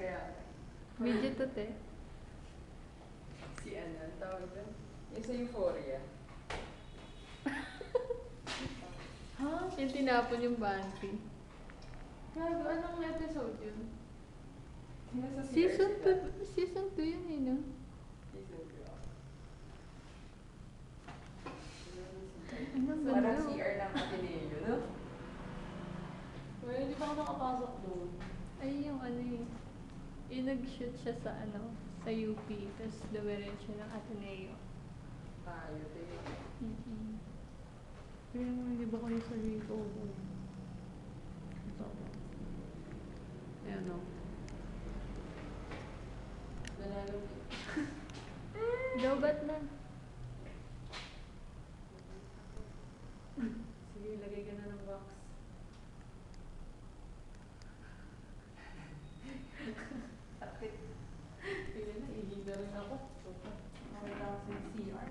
Kaya, Video to, te. si ano, ang tawag doon? Yung sa Euphoria. Ha? Yung tinapon yung bantay. Gago, anong episode yun? Sino sa CR Season sila? 2, season 2 yun eh, no? Season 2 ako. Ang Parang ganda. CR ng Ateneo, no? Well, hindi pa ako nakapasok doon. Ay, yung ano eh. Yung nag-shoot siya sa ano, sa UP, tapos dumiretso ng Ateneo. Tayo, te. Pero hindi ba kayo sa Rico? Ito. Ayan, no? Nanalo. Lobat na. Sige, lagay ka na ng box. Sakit. Pili na, ihila rin ako. Nakita ko sa CR.